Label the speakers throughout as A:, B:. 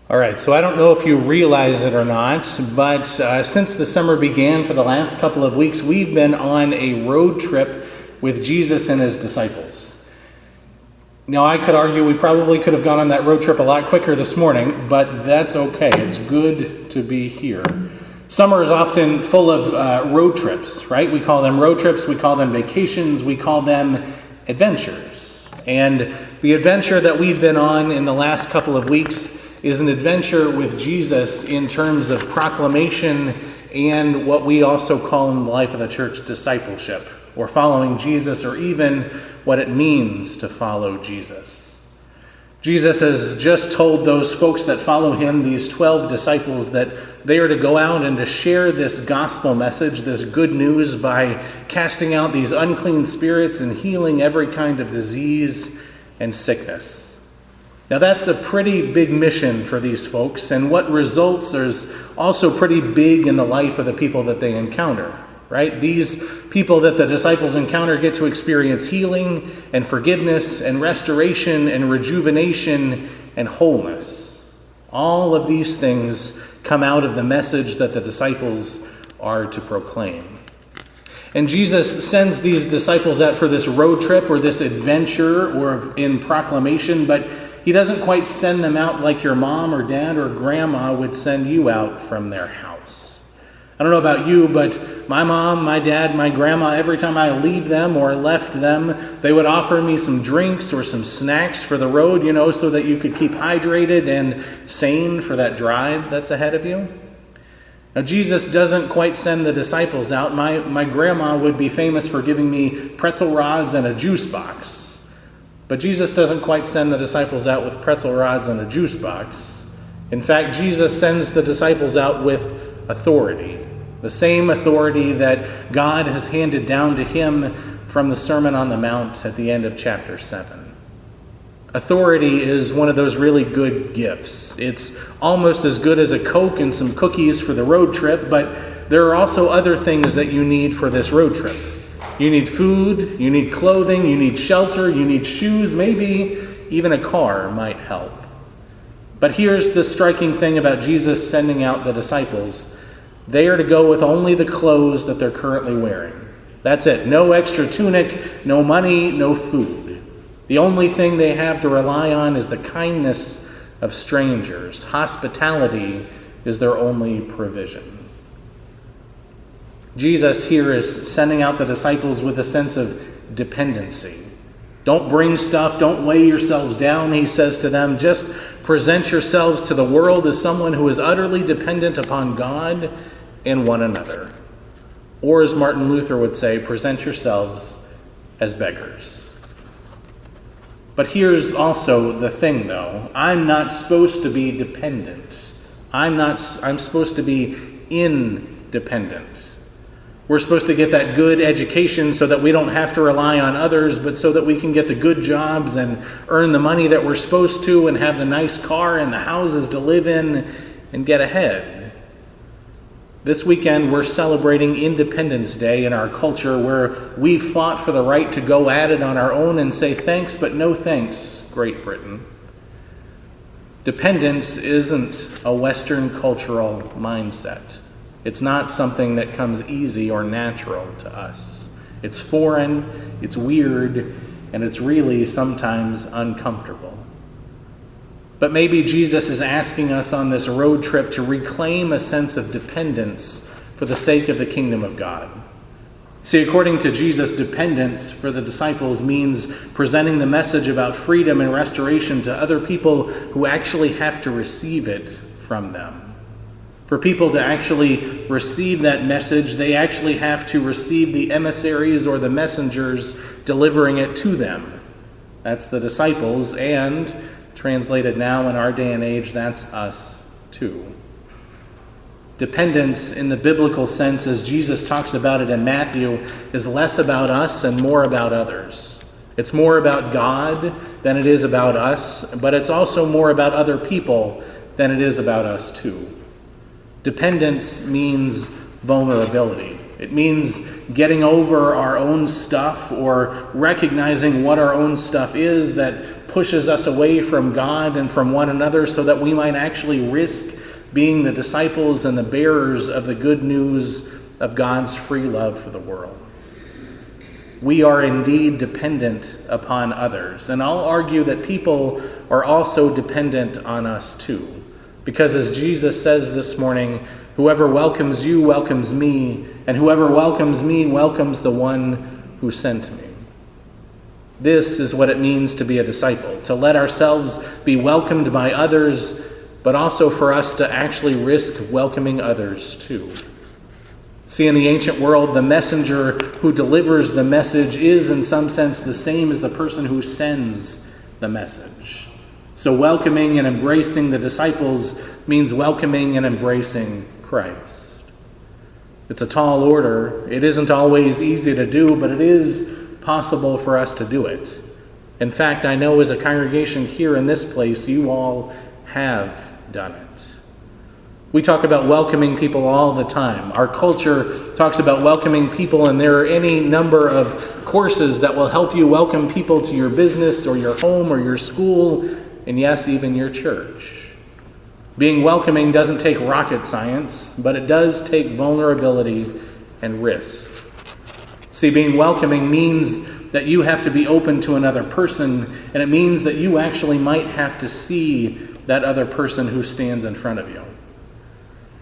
A: All right, so I don't know if you realize it or not, but since the summer began for the last couple of weeks, we've been on a road trip with Jesus and his disciples. Now, I could argue we probably could have gone on that road trip a lot quicker this morning, but that's okay. It's good to be here. Summer is often full of road trips, right? We call them road trips, we call them vacations, we call them adventures. And the adventure that we've been on in the last couple of weeks is an adventure with Jesus in terms of proclamation and what we also call in the life of the church discipleship, or following Jesus, or even what it means to follow Jesus. Jesus has just told those folks that follow him, these 12 disciples, that they are to go out and to share this gospel message, this good news, by casting out these unclean spirits and healing every kind of disease and sickness. Now that's a pretty big mission for these folks, and what results is also pretty big in the life of the people that they encounter, right? These people that the disciples encounter get to experience healing and forgiveness and restoration and rejuvenation and wholeness. All of these things come out of the message that the disciples are to proclaim. And Jesus sends these disciples out for this road trip or this adventure or in proclamation, but he doesn't quite send them out like your mom or dad or grandma would send you out from their house. I don't know about you, but my mom, my dad, my grandma, every time I leave them or left them, they would offer me some drinks or some snacks for the road, so that you could keep hydrated and sane for that drive that's ahead of you. Now, Jesus doesn't quite send the disciples out. My grandma would be famous for giving me pretzel rods and a juice box. But Jesus doesn't quite send the disciples out with pretzel rods and a juice box. In fact, Jesus sends the disciples out with authority, the same authority that God has handed down to him from the Sermon on the Mount at the end of chapter 7. Authority is one of those really good gifts. It's almost as good as a Coke and some cookies for the road trip, but there are also other things that you need for this road trip. You need food, you need clothing, you need shelter, you need shoes, maybe even a car might help. But here's the striking thing about Jesus sending out the disciples. They are to go with only the clothes that they're currently wearing. That's it. No extra tunic, no money, no food. The only thing they have to rely on is the kindness of strangers. Hospitality is their only provision. Jesus here is sending out the disciples with a sense of dependency. Don't bring stuff, don't weigh yourselves down, he says to them. Just present yourselves to the world as someone who is utterly dependent upon God and one another. Or as Martin Luther would say, present yourselves as beggars. But here's also the thing, though. I'm not supposed to be dependent. I'm supposed to be independent. We're supposed to get that good education so that we don't have to rely on others, but so that we can get the good jobs and earn the money that we're supposed to and have the nice car and the houses to live in and get ahead. This weekend, we're celebrating Independence Day in our culture, where we fought for the right to go at it on our own and say thanks, but no thanks, Great Britain. Dependence isn't a Western cultural mindset. It's not something that comes easy or natural to us. It's foreign, it's weird, and it's really sometimes uncomfortable. But maybe Jesus is asking us on this road trip to reclaim a sense of dependence for the sake of the kingdom of God. See, according to Jesus, dependence for the disciples means presenting the message about freedom and restoration to other people who actually have to receive it from them. For people to actually receive that message, they actually have to receive the emissaries or the messengers delivering it to them. That's the disciples, and translated now in our day and age, that's us too. Dependence in the biblical sense, as Jesus talks about it in Matthew, is less about us and more about others. It's more about God than it is about us, but it's also more about other people than it is about us too. Dependence means vulnerability. It means getting over our own stuff or recognizing what our own stuff is that pushes us away from God and from one another so that we might actually risk being the disciples and the bearers of the good news of God's free love for the world. We are indeed dependent upon others, and I'll argue that people are also dependent on us too. Because as Jesus says this morning, whoever welcomes you welcomes me, and whoever welcomes me welcomes the one who sent me. This is what it means to be a disciple, to let ourselves be welcomed by others, but also for us to actually risk welcoming others too. See, in the ancient world, the messenger who delivers the message is in some sense the same as the person who sends the message. So welcoming and embracing the disciples means welcoming and embracing Christ. It's a tall order. It isn't always easy to do, but it is possible for us to do it. In fact, I know as a congregation here in this place, you all have done it. We talk about welcoming people all the time. Our culture talks about welcoming people, and there are any number of courses that will help you welcome people to your business or your home or your school, and yes, even your church. Being welcoming doesn't take rocket science, but it does take vulnerability and risk. See, being welcoming means that you have to be open to another person, and it means that you actually might have to see that other person who stands in front of you.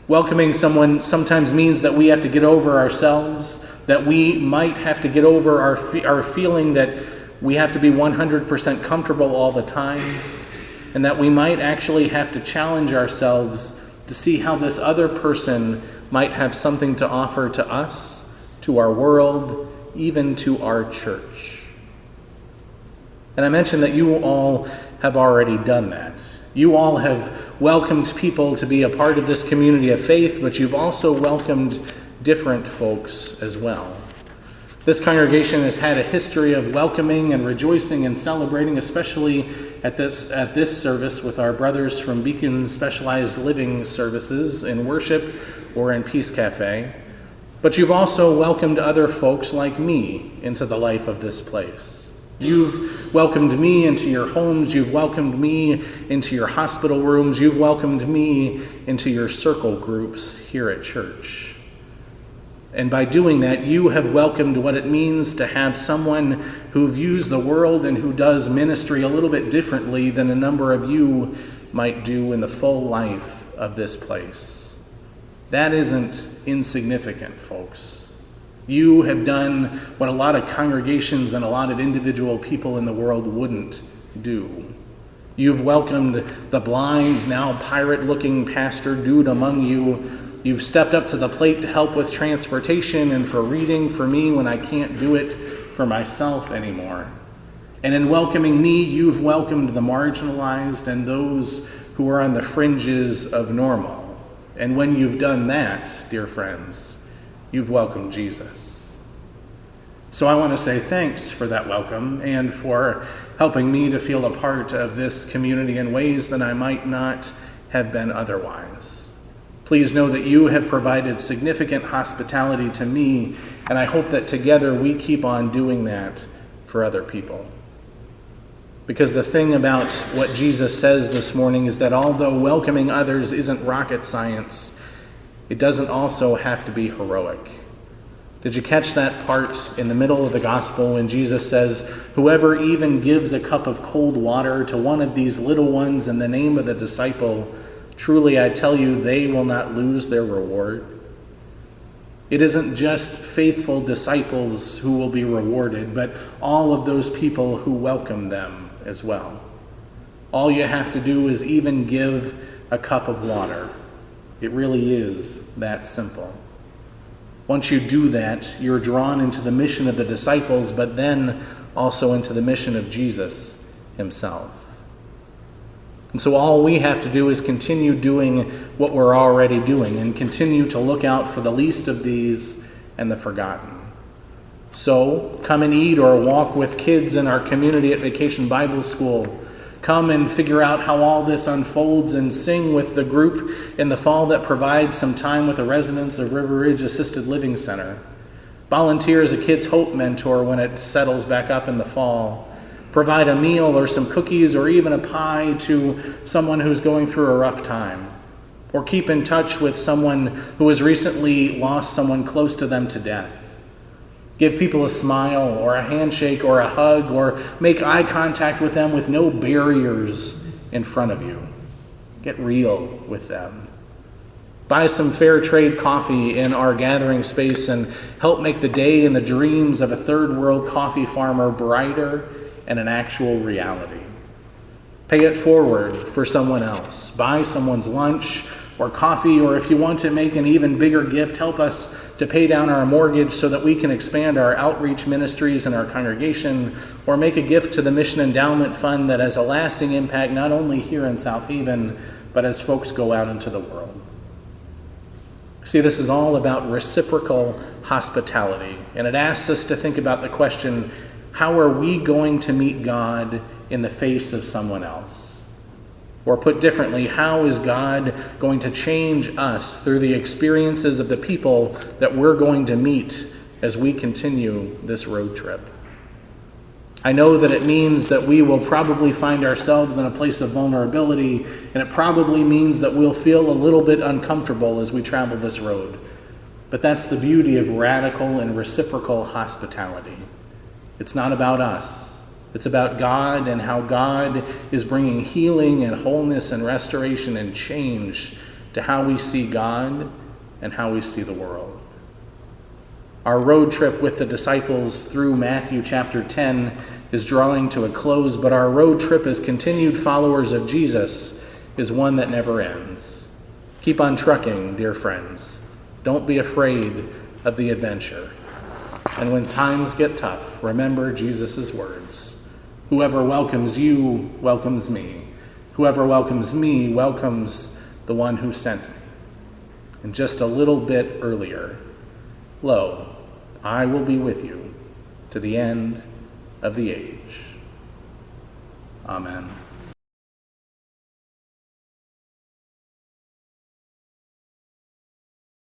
A: Welcoming someone sometimes means that we have to get over ourselves, that we might have to get over our feeling that we have to be 100% comfortable all the time, and that we might actually have to challenge ourselves to see how this other person might have something to offer to us, to our world, even to our church. And I mentioned that you all have already done that. You all have welcomed people to be a part of this community of faith, but you've also welcomed different folks as well. This congregation has had a history of welcoming and rejoicing and celebrating, especially at this service with our brothers from Beacon Specialized Living Services in worship or in Peace Cafe. But you've also welcomed other folks like me into the life of this place. You've welcomed me into your homes. You've welcomed me into your hospital rooms. You've welcomed me into your circle groups here at church. And by doing that, you have welcomed what it means to have someone who views the world and who does ministry a little bit differently than a number of you might do in the full life of this place. That isn't insignificant, folks. You have done what a lot of congregations and a lot of individual people in the world wouldn't do. You've welcomed the blind, now pirate-looking pastor dude among you. You've stepped up to the plate to help with transportation and for reading for me when I can't do it for myself anymore. And in welcoming me, you've welcomed the marginalized and those who are on the fringes of normal. And when you've done that, dear friends, you've welcomed Jesus. So I want to say thanks for that welcome and for helping me to feel a part of this community in ways that I might not have been otherwise. Please know that you have provided significant hospitality to me, and I hope that together we keep on doing that for other people. Because the thing about what Jesus says this morning is that although welcoming others isn't rocket science, it doesn't also have to be heroic. Did you catch that part in the middle of the gospel when Jesus says, "Whoever even gives a cup of cold water to one of these little ones in the name of the disciple, truly I tell you, they will not lose their reward"? It isn't just faithful disciples who will be rewarded, but all of those people who welcome them as well. All you have to do is even give a cup of water. It really is that simple. Once you do that, you're drawn into the mission of the disciples, but then also into the mission of Jesus himself. And so all we have to do is continue doing what we're already doing and continue to look out for the least of these and the forgotten. So come and eat or walk with kids in our community at Vacation Bible School. Come and figure out how all this unfolds and sing with the group in the fall that provides some time with the residents of River Ridge Assisted Living Center. Volunteer as a Kids Hope mentor when it settles back up in the fall. provide a meal or some cookies or even a pie to someone who's going through a rough time, or keep in touch with someone who has recently lost someone close to them to death. Give people a smile or a handshake or a hug, or make eye contact with them with no barriers in front of you. Get real with them. Buy some fair trade coffee in our gathering space and help make the day and the dreams of a third world coffee farmer brighter and an actual reality. Pay it forward for someone else. Buy someone's lunch or coffee, or if you want to make an even bigger gift, help us to pay down our mortgage so that we can expand our outreach ministries in our congregation, or make a gift to the Mission Endowment Fund that has a lasting impact not only here in South Haven, but as folks go out into the world. See, this is all about reciprocal hospitality, and it asks us to think about the question, how are we going to meet God in the face of someone else? Or put differently, how is God going to change us through the experiences of the people that we're going to meet as we continue this road trip? I know that it means that we will probably find ourselves in a place of vulnerability, and it probably means that we'll feel a little bit uncomfortable as we travel this road. But that's the beauty of radical and reciprocal hospitality. It's not about us. It's about God and how God is bringing healing and wholeness and restoration and change to how we see God and how we see the world. Our road trip with the disciples through Matthew chapter 10 is drawing to a close, but our road trip as continued followers of Jesus is one that never ends. Keep on trucking, dear friends. Don't be afraid of the adventure. And when times get tough, remember Jesus' words. Whoever welcomes you welcomes me. Whoever welcomes me welcomes the one who sent me. And just a little bit earlier, lo, I will be with you to the end of the age. Amen.